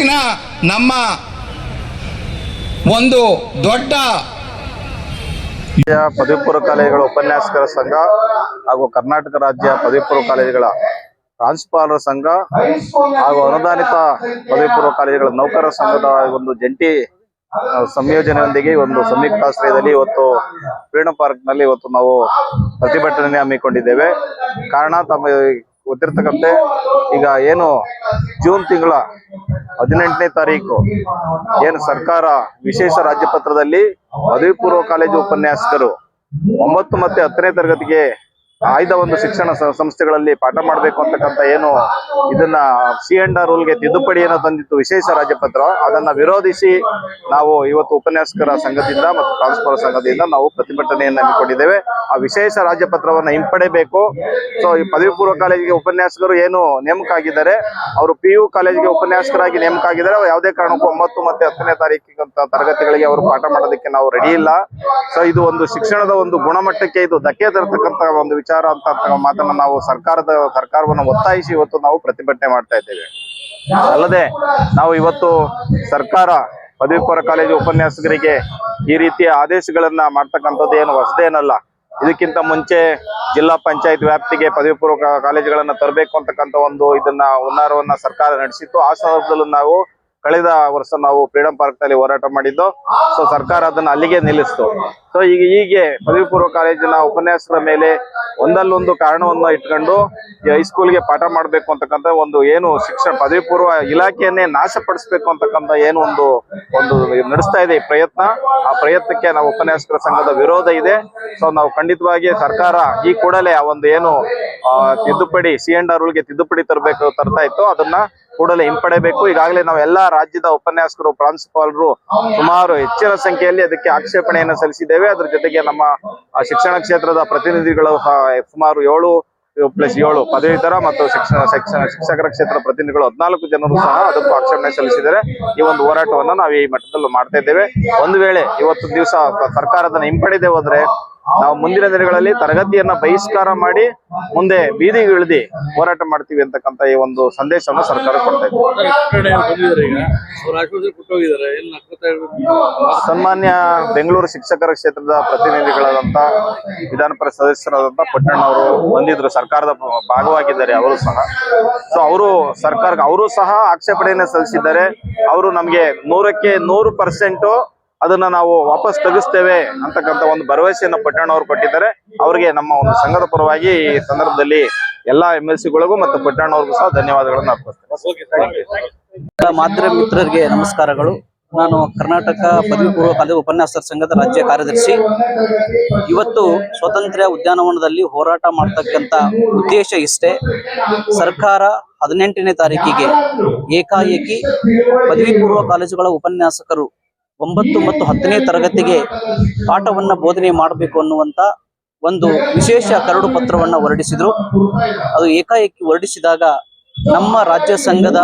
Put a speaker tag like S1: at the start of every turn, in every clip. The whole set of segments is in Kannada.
S1: ಇವತ್ತಿನ ನಮ್ಮ ಒಂದು ದೊಡ್ಡ
S2: ಪದವಿ ಪೂರ್ವ ಕಾಲೇಜುಗಳ ಉಪನ್ಯಾಸಕರ ಸಂಘ ಹಾಗೂ ಕರ್ನಾಟಕ ರಾಜ್ಯ ಪದವಿ ಪೂರ್ವ ಕಾಲೇಜುಗಳ ಪ್ರಾಂಶುಪಾಲರ ಸಂಘ ಹಾಗೂ ಅನುದಾನಿತ ಪದವಿ ಪೂರ್ವ ಕಾಲೇಜುಗಳ ನೌಕರರ ಸಂಘದ ಒಂದು ಜಂಟಿ ಸಂಯೋಜನೆಯೊಂದಿಗೆ ಒಂದು ಸಂಯುಕ್ತಾಶ್ರಯದಲ್ಲಿ ಇವತ್ತು ಫ್ರೀಡಂ ಪಾರ್ಕ್ ನಲ್ಲಿ ಇವತ್ತು ನಾವು ಪ್ರತಿಭಟನೆ ಹಮ್ಮಿಕೊಂಡಿದ್ದೇವೆ. ಕಾರಣ ತಮ್ಮ ಗೊತ್ತಿರ್ತಕ್ಕಂತೆ ಈಗ ಏನು ಜೂನ್ ತಿಂಗಳ 18ನೇ ತಾರೀಕು ಏನು ಸರ್ಕಾರ ವಿಶೇಷ ರಾಜ್ಯಪತ್ರದಲ್ಲಿ ಪದವಿ ಪೂರ್ವ ಕಾಲೇಜು ಉಪನ್ಯಾಸಕರು 9 ಮತ್ತು 10ನೇ ತರಗತಿಗೆ ಆಯ್ದ ಒಂದು ಶಿಕ್ಷಣ ಸಂಸ್ಥೆಗಳಲ್ಲಿ ಪಾಠ ಮಾಡಬೇಕು ಅಂತಕ್ಕಂಥ ಏನು ಇದನ್ನ C&R ರೂಲ್ಗೆ ತಿದ್ದುಪಡಿಯನ್ನು ತಂದಿತ್ತು ವಿಶೇಷ ರಾಜ್ಯಪತ್ರ, ಅದನ್ನ ವಿರೋಧಿಸಿ ನಾವು ಇವತ್ತು ಉಪನ್ಯಾಸಕರ ಸಂಘದಿಂದ ಮತ್ತು ಪ್ರಾಂಶುಪಾಲರ ಸಂಘದಿಂದ ನಾವು ಪ್ರತಿಭಟನೆಯನ್ನು ಹಮ್ಮಿಕೊಂಡಿದ್ದೇವೆ. ಆ ವಿಶೇಷ ರಾಜ್ಯಪತ್ರವನ್ನು ಹಿಂಪಡೆಯಬೇಕು. ಸೊ ಈ ಪದವಿ ಪೂರ್ವ ಕಾಲೇಜಿಗೆ ಉಪನ್ಯಾಸಕರು ಏನು ನೇಮಕ ಆಗಿದ್ದಾರೆ, ಅವರು PU ಕಾಲೇಜಿಗೆ ಉಪನ್ಯಾಸಕರಾಗಿ ನೇಮಕ ಆಗಿದ್ದಾರೆ. ಯಾವುದೇ ಕಾರಣಕ್ಕೂ 9 ಮತ್ತು 10ನೇ ತಾರೀಕಿಗಂತ ತರಗತಿಗಳಿಗೆ ಅವರು ಪಾಠ ಮಾಡೋದಕ್ಕೆ ನಾವು ರೆಡಿ ಇಲ್ಲ. ಸೊ ಇದು ಒಂದು ಶಿಕ್ಷಣದ ಒಂದು ಗುಣಮಟ್ಟಕ್ಕೆ ಇದು ಧಕ್ಕೆ ತರತಕ್ಕಂತ ಒಂದು ವಿಚಾರ ಅಂತ ಮಾತನ್ನ ನಾವು ಸರ್ಕಾರವನ್ನು ಒತ್ತಾಯಿಸಿ ಇವತ್ತು ನಾವು ಪ್ರತಿಭಟನೆ ಮಾಡ್ತಾ ಇದ್ದೇವೆ. ಅಲ್ಲದೆ ನಾವು ಇವತ್ತು ಸರ್ಕಾರ ಪದವಿ ಪೂರ್ವ ಕಾಲೇಜು ಉಪನ್ಯಾಸಕರಿಗೆ ಈ ರೀತಿಯ ಆದೇಶಗಳನ್ನ ಮಾಡ್ತಕ್ಕಂಥದ್ದು ಏನು ಹೊಸದೇನಲ್ಲ. ಇದಕ್ಕಿಂತ ಮುಂಚೆ ಜಿಲ್ಲಾ ಪಂಚಾಯತ್ ವ್ಯಾಪ್ತಿಗೆ ಪದವಿ ಪೂರ್ವ ಕಾಲೇಜುಗಳನ್ನ ತರಬೇಕು ಅಂತಕ್ಕಂಥ ಒಂದು ಇದನ್ನ ಹುನ್ನಾರವನ್ನ ಸರ್ಕಾರ ನಡೆಸಿತ್ತು. ಆ ಸಂದರ್ಭದಲ್ಲೂ ನಾವು ಕಳೆದ ವರ್ಷ ನಾವು ಫ್ರೀಡಂ ಪಾರ್ಕ್ ನಲ್ಲಿ ಹೋರಾಟ ಮಾಡಿದ್ದು. ಸೊ ಸರ್ಕಾರ ಅದನ್ನ ಅಲ್ಲಿಗೆ ನಿಲ್ಲಿಸ್ತು. ಸೊ ಹೀಗೆ ಪದವಿ ಪೂರ್ವ ಕಾಲೇಜಿನ ಉಪನ್ಯಾಸಕರ ಮೇಲೆ ಒಂದಲ್ಲೊಂದು ಕಾರಣವನ್ನು ಇಟ್ಕೊಂಡು ಹೈಸ್ಕೂಲ್ಗೆ ಪಾಠ ಮಾಡಬೇಕು ಅಂತಕ್ಕಂಥ ಒಂದು ಏನು ಶಿಕ್ಷಣ ಪದವಿ ಪೂರ್ವ ಇಲಾಖೆಯನ್ನೇ ನಾಶಪಡಿಸಬೇಕು ಅಂತಕ್ಕಂಥ ಏನು ಒಂದು ನಡೆಸ್ತಾ ಇದೆ ಈ ಪ್ರಯತ್ನ. ಆ ಪ್ರಯತ್ನಕ್ಕೆ ನಾವು ಉಪನ್ಯಾಸಕರ ಸಂಘದ ವಿರೋಧ ಇದೆ. ಸೊ ನಾವು ಖಂಡಿತವಾಗಿ ಸರ್ಕಾರ ಈ ಕೂಡಲೇ ಆ ಒಂದು ಏನು ತಿದ್ದುಪಡಿ C&R ರೂಲ್ಗೆ ತಿದ್ದುಪಡಿ ತರ್ತಾ ಇತ್ತು, ಅದನ್ನ ಕೂಡಲೇ ಹಿಂಪಡೆಯಬೇಕು. ಈಗಾಗಲೇ ನಾವು ಎಲ್ಲಾ ರಾಜ್ಯದ ಉಪನ್ಯಾಸಕರು ಪ್ರಾಂಶುಪಾಲರು ಸುಮಾರು ಹೆಚ್ಚಿನ ಸಂಖ್ಯೆಯಲ್ಲಿ ಅದಕ್ಕೆ ಆಕ್ಷೇಪಣೆಯನ್ನು ಸಲ್ಲಿಸಿದ್ದೇವೆ. ಅದ್ರ ಜೊತೆಗೆ ನಮ್ಮ ಶಿಕ್ಷಣ ಕ್ಷೇತ್ರದ ಪ್ರತಿನಿಧಿಗಳು ಸುಮಾರು 7+7 ಪದವೀಧರ ಮತ್ತು ಶಿಕ್ಷಕರ ಕ್ಷೇತ್ರ ಪ್ರತಿನಿಧಿಗಳು 14 ಜನರು ಸಹ ಅದಕ್ಕೂ ಆಕ್ಷೇಪಣೆ ಸಲ್ಲಿಸಿದ್ದಾರೆ. ಈ ಒಂದು ಹೋರಾಟವನ್ನು ನಾವು ಈ ಮಟ್ಟದಲ್ಲಿ ಮಾಡ್ತಾ ಇದ್ದೇವೆ. ಒಂದು ವೇಳೆ ಇವತ್ತು ದಿವಸ ಸರ್ಕಾರದನ್ನ ಹಿಂಪಡೆದೇ ಹೋದ್ರೆ ನಾವು ಮುಂದಿನ ದಿನಗಳಲ್ಲಿ ತರಗತಿಯನ್ನ ಬಹಿಷ್ಕಾರ ಮಾಡಿ ಮುಂದೆ ಬೀದಿಗೆ ಇಳಿದು ಹೋರಾಟ ಮಾಡ್ತೀವಿ ಅಂತಕ್ಕಂಥ ಈ ಒಂದು ಸಂದೇಶವನ್ನು ಸರ್ಕಾರ ಕೊಡ್ತಾ ಇದೆ. ಸನ್ಮಾನ್ಯ ಬೆಂಗಳೂರು ಶಿಕ್ಷಕರ ಕ್ಷೇತ್ರದ ಪ್ರತಿನಿಧಿಗಳಾದಂತ ವಿಧಾನ ಪರಿಷತ್ ಸದಸ್ಯರಾದಂತ ಪಟ್ಟಣ್ಣ ಅವರು ಬಂದಿದ್ರು, ಸರ್ಕಾರದ ಭಾಗವಾಗಿದ್ದಾರೆ ಅವರು ಸಹ. ಸೊ ಅವರು ಸಹ ಆಕ್ಷೇಪಣೆಯನ್ನು ಸಲ್ಲಿಸಿದ್ದಾರೆ. ಅವರು ನಮ್ಗೆ 100ಕ್ಕೆ 100% ಅದನ್ನ ನಾವು ವಾಪಸ್ ತೆಗಿಸ್ತೇವೆ ಅಂತಕ್ಕಂಥ ಒಂದು ಭರವಸೆಯನ್ನು ಪಟ್ಟಣ್ಣ ಅವರು ಕೊಟ್ಟಿದ್ದಾರೆ. ಅವರಿಗೆ ನಮ್ಮ ಒಂದು ಸಂಘದ ಪರವಾಗಿ ಈ ಸಂದರ್ಭದಲ್ಲಿ ಎಲ್ಲಾ MLC-ಗಳಿಗೂ ಮತ್ತು ಪಟ್ಟಣ್ಣ ಅವ್ರಿಗೂ ಸಹ ಧನ್ಯವಾದಗಳನ್ನು ಅರ್ಪಿಸ್ತೇನೆ.
S3: ಮಾಧ್ಯಮ ಮಿತ್ರರಿಗೆ ನಮಸ್ಕಾರಗಳು. ನಾನು ಕರ್ನಾಟಕ ಪದವಿ ಪೂರ್ವ ಕಾಲೇಜು ಉಪನ್ಯಾಸಕರ ಸಂಘದ ರಾಜ್ಯ ಕಾರ್ಯದರ್ಶಿ. ಇವತ್ತು ಸ್ವಾತಂತ್ರ್ಯ ಉದ್ಯಾನವನದಲ್ಲಿ ಹೋರಾಟ ಮಾಡ್ತಕ್ಕಂಥ ಉದ್ದೇಶ ಇಷ್ಟೇ. ಸರ್ಕಾರ 18ನೇ ತಾರೀಕಿಗೆ ಏಕಾಏಕಿ ಪದವಿ ಪೂರ್ವ ಕಾಲೇಜುಗಳ ಉಪನ್ಯಾಸಕರು 9 ಮತ್ತು 10ನೇ ತರಗತಿಗೆ ಪಾಠವನ್ನ ಬೋಧನೆ ಮಾಡಬೇಕು ಅನ್ನುವಂತ ಒಂದು ವಿಶೇಷ ಕರಡು ಪತ್ರವನ್ನ ಹೊರಡಿಸಿದ್ರು. ಅದು ಏಕಾಏಕಿ ಹೊರಡಿಸಿದಾಗ ನಮ್ಮ ರಾಜ್ಯ ಸಂಘದ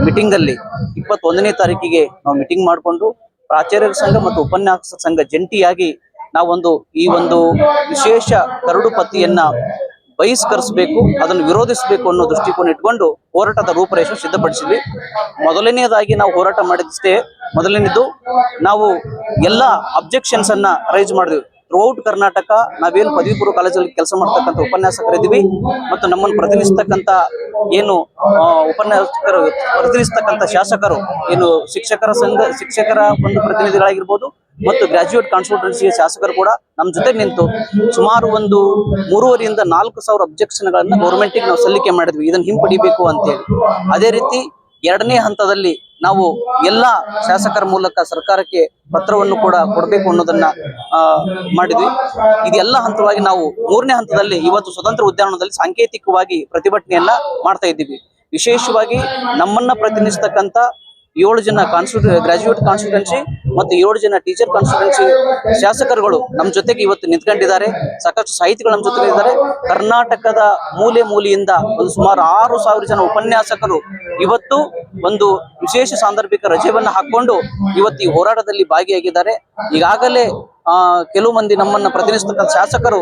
S3: ಮೀಟಿಂಗ್ ಅಲ್ಲಿ 21ನೇ ತಾರೀಕಿಗೆ ನಾವು ಮೀಟಿಂಗ್ ಮಾಡಿಕೊಂಡು ಪ್ರಾಚಾರ್ಯರ ಸಂಘ ಮತ್ತು ಉಪನ್ಯಾಸಕರ ಸಂಘ ಜಂಟಿಯಾಗಿ ನಾವೊಂದು ಈ ಒಂದು ವಿಶೇಷ ಕರಡು ಪಟ್ಟಿಯನ್ನ ಬಹಿಷ್ಕರಿಸಬೇಕು, ಅದನ್ನು ವಿರೋಧಿಸಬೇಕು ಅನ್ನೋ ದೃಷ್ಟಿಕೋನ ಇಟ್ಕೊಂಡು ಹೋರಾಟದ ರೂಪರೇಷೆ ಸಿದ್ಧಪಡಿಸಿದ್ವಿ. ಮೊದಲನೇದಾಗಿ ನಾವು ಹೋರಾಟ ಮಾಡಿದಷ್ಟೇ, ಮೊದಲನೇದು ನಾವು ಎಲ್ಲ ಅಬ್ಜೆಕ್ಷನ್ಸ್ ಅನ್ನ ರೈಸ್ ಮಾಡಿದ್ವಿ. ಥ್ರೂಔಟ್ ಕರ್ನಾಟಕ ನಾವೇನು ಪದವಿ ಪೂರ್ವ ಕಾಲೇಜಲ್ಲಿ ಕೆಲಸ ಮಾಡ್ತಕ್ಕಂಥ ಉಪನ್ಯಾಸಕರಿದ್ದೀವಿ ಮತ್ತು ನಮ್ಮನ್ನು ಪ್ರತಿನಿಧಿಸ್ತಕ್ಕಂಥ ಏನು ಉಪನ್ಯಾಸಕರು ಪ್ರತಿನಿಧಿಸ್ತಕ್ಕಂಥ ಶಾಸಕರು ಏನು ಶಿಕ್ಷಕರ ಒಂದು ಪ್ರತಿನಿಧಿಗಳಾಗಿರ್ಬೋದು ಮತ್ತು ಗ್ರಾಜ್ಯುಯೇಟ್ ಕಾನ್ಸ್ಟಿಟ್ಯೂನ್ಸಿಯ ಶಾಸಕರು ಕೂಡ ನಮ್ಮ ಜೊತೆ ನಿಂತು ಸುಮಾರು ಒಂದು 3,500 ರಿಂದ 4,000 ಅಬ್ಜೆಕ್ಷನ್ಗಳನ್ನ ಗೌರ್ಮೆಂಟಿಗೆ ನಾವು ಸಲ್ಲಿಕೆ ಮಾಡಿದ್ವಿ, ಇದನ್ನು ಹಿಂಪಡಿಬೇಕು ಅಂತೇಳಿ. ಅದೇ ರೀತಿ 2ನೇ ಹಂತದಲ್ಲಿ ನಾವು ಎಲ್ಲ ಶಾಸಕರ ಮೂಲಕ ಸರ್ಕಾರಕ್ಕೆ ಪತ್ರವನ್ನು ಕೂಡ ಕೊಡಬೇಕು ಅನ್ನೋದನ್ನ ಮಾಡಿದ್ವಿ. ಇದೆಲ್ಲ ಹಂತವಾಗಿ ನಾವು 3ನೇ ಹಂತದಲ್ಲಿ ಇವತ್ತು ಸ್ವತಂತ್ರ ಉದ್ಯಾನವನದಲ್ಲಿ ಸಾಂಕೇತಿಕವಾಗಿ ಪ್ರತಿಭಟನೆಯನ್ನ ಮಾಡ್ತಾ ಇದ್ದೀವಿ. ವಿಶೇಷವಾಗಿ ನಮ್ಮನ್ನ ಪ್ರತಿನಿಧಿಸ್ತಕ್ಕಂಥ 7 ಜನ ಗ್ರಾಜ್ಯುಯೇಟ್ ಕಾನ್ಸ್ಟಿಟ್ಯೂನ್ಸಿ ಮತ್ತು 7 ಜನ ಟೀಚರ್ ಕಾನ್ಸ್ಟಿಟ್ಯೂನ್ಸಿ ಶಾಸಕರುಗಳು ನಮ್ಮ ಜೊತೆಗೆ ಇವತ್ತು ನಿಂತ್ಕೊಂಡಿದ್ದಾರೆ. ಸಾಕಷ್ಟು ಸಾಹಿತಿಗಳು ನಮ್ಮ ಜೊತೆ ಇದ್ದಾರೆ. ಕರ್ನಾಟಕದ ಮೂಲೆ ಮೂಲೆಯಿಂದ ಒಂದು ಸುಮಾರು 6,000 ಜನ ಉಪನ್ಯಾಸಕರು ಇವತ್ತು ಒಂದು ವಿಶೇಷ ಸಾಂದರ್ಭಿಕ ರಜೆಯನ್ನು ಹಾಕೊಂಡು ಇವತ್ತು ಈ ಹೋರಾಟದಲ್ಲಿ ಭಾಗಿಯಾಗಿದ್ದಾರೆ. ಈಗಾಗಲೇ ಕೆಲವು ಮಂದಿ ನಮ್ಮನ್ನ ಪ್ರತಿನಿಧಿಸ್ತಕ್ಕಂಥ ಶಾಸಕರು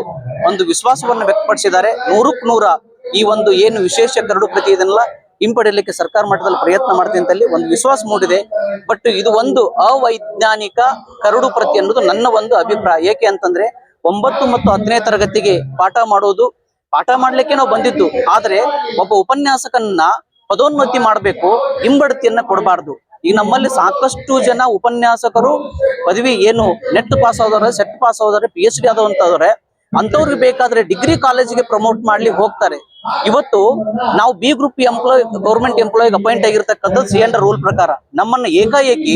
S3: ಒಂದು ವಿಶ್ವಾಸವನ್ನು ವ್ಯಕ್ತಪಡಿಸಿದ್ದಾರೆ. 100ಕ್ಕೆ 100 ಈ ಒಂದು ಏನು ವಿಶೇಷ ಕರಡು ಪ್ರತಿ ಇದನ್ನೆಲ್ಲ ಹಿಂಪಡೆಯಲಿಕ್ಕೆ ಸರ್ಕಾರ ಮಟ್ಟದಲ್ಲಿ ಪ್ರಯತ್ನ ಮಾಡ್ತೀನಿ ಅಂತಲ್ಲಿ ಒಂದು ವಿಶ್ವಾಸ ಮೂಡಿದೆ. ಬಟ್ ಇದು ಒಂದು ಅವೈಜ್ಞಾನಿಕ ಕರಡು ಪ್ರತಿ ಅನ್ನೋದು ನನ್ನ ಒಂದು ಅಭಿಪ್ರಾಯ. ಏಕೆ ಅಂತಂದ್ರೆ 9 ಮತ್ತು 10ನೇ ತರಗತಿಗೆ ಪಾಠ ಮಾಡ್ಲಿಕ್ಕೆ ನಾವು ಬಂದಿದ್ದು, ಆದ್ರೆ ಒಬ್ಬ ಉಪನ್ಯಾಸಕನ್ನ ಪದೋನ್ನತಿ ಮಾಡಬೇಕು, ಹಿಂಬಡ್ತಿಯನ್ನ ಕೊಡಬಾರ್ದು. ಈಗ ನಮ್ಮಲ್ಲಿ ಸಾಕಷ್ಟು ಜನ ಉಪನ್ಯಾಸಕರು ಪದವಿ ಏನು ನೆಟ್ ಪಾಸ್ ಆದವ್ರೆ, ಸೆಟ್ ಪಾಸ್ ಆದವ್ರೆ, PhD ಆದವಂತವ್ರೆ, ಅಂತವ್ರಿಗೆ ಬೇಕಾದ್ರೆ ಡಿಗ್ರಿ ಕಾಲೇಜಿಗೆ ಪ್ರಮೋಟ್ ಮಾಡ್ಲಿಕ್ಕೆ ಹೋಗ್ತಾರೆ. ಇವತ್ತು ನಾವು ಬಿ ಗ್ರೂಪ್ ಗೌರ್ಮೆಂಟ್ ಎಂಪ್ಲಾಯಿಗೆ ಅಪಾಯಿಂಟ್ ಆಗಿರ್ತಕ್ಕಂಥದ್ದು ಸಿಎಂಡರ್ ರೂಲ್ ಪ್ರಕಾರ. ನಮ್ಮನ್ನ ಏಕಾಏಕಿ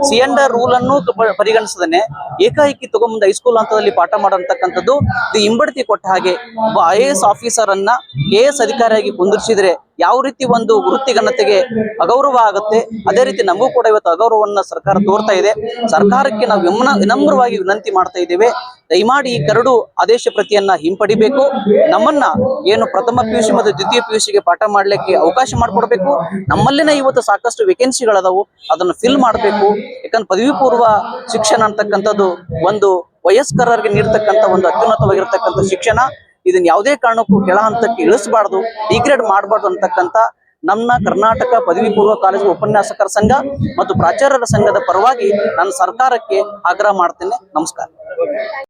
S3: ಸಿಎಂಡರ್ ರೂಲ್ ಅನ್ನು ಪರಿಗಣಿಸದೇನೆ ಏಕಾಏಕಿ ತಗೊಂಬಂದು ಹೈಸ್ಕೂಲ್ ಹಂತದಲ್ಲಿ ಪಾಠ ಮಾಡತಕ್ಕಂಥದ್ದು ಇದು ಹಿಂಬಡ್ತಿ ಕೊಟ್ಟ ಹಾಗೆ. ಒಬ್ಬ IAS ಆಫೀಸರ್ ಅನ್ನ KS ಅಧಿಕಾರಿಯಾಗಿ ಕುಂದಿರಿಸಿದ್ರೆ ಯಾವ ರೀತಿ ಒಂದು ವೃತ್ತಿ ಘನತೆಗೆ ಅಗೌರವ ಆಗುತ್ತೆ, ಅದೇ ರೀತಿ ನಮಗೂ ಕೂಡ ಇವತ್ತು ಅಗೌರವವನ್ನ ಸರ್ಕಾರ ತೋರ್ತಾ ಇದೆ. ಸರ್ಕಾರಕ್ಕೆ ನಾವು ವಿನಮ್ರವಾಗಿ ವಿನಂತಿ ಮಾಡ್ತಾ ಇದ್ದೇವೆ, ದಯಮಾಡಿ ಈ ಕರಡು ಆದೇಶ ಪ್ರತಿಯನ್ನ ಹಿಂಪಡಿಬೇಕು. ನಮ್ಮನ್ನ ಏನು ಪ್ರಥಮ PUC ಮತ್ತು ದ್ವಿತೀಯ PUCಗೆ ಪಾಠ ಮಾಡ್ಲಿಕ್ಕೆ ಅವಕಾಶ ಮಾಡಿಕೊಡ್ಬೇಕು. ನಮ್ಮಲ್ಲಿನ ಇವತ್ತು ಸಾಕಷ್ಟು ವೇಕೆನ್ಸಿಗಳದಾವು, ಅದನ್ನು ಫಿಲ್ ಮಾಡಬೇಕು. ಯಾಕಂದ್ರೆ ಪದವಿ ಪೂರ್ವ ಶಿಕ್ಷಣ ಅಂತಕ್ಕಂಥದ್ದು ಒಂದು ವಯಸ್ಕರರಿಗೆ ನೀಡ್ತಕ್ಕಂಥ ಒಂದು ಅತ್ಯುನ್ನತವಾಗಿರ್ತಕ್ಕಂಥ ಶಿಕ್ಷಣ. ಇದನ್ನ ಯಾವುದೇ ಕಾರಣಕ್ಕೂ ಕೆಳ ಹಂತಕ್ಕೆ ಇಳಿಸಬಾರ್ದು, ಡಿಗ್ರೇಡ್ ಮಾಡಬಾರ್ದು ಅಂತಕ್ಕಂಥ ನಮ್ಮ ಕರ್ನಾಟಕ ಪದವಿ ಪೂರ್ವ ಕಾಲೇಜು ಉಪನ್ಯಾಸಕರ ಸಂಘ ಮತ್ತು ಪ್ರಾಚಾರ್ಯರ ಸಂಘದ ಪರವಾಗಿ ನಾನು ಸರ್ಕಾರಕ್ಕೆ ಆಗ್ರಹ ಮಾಡ್ತೇನೆ. ನಮಸ್ಕಾರ.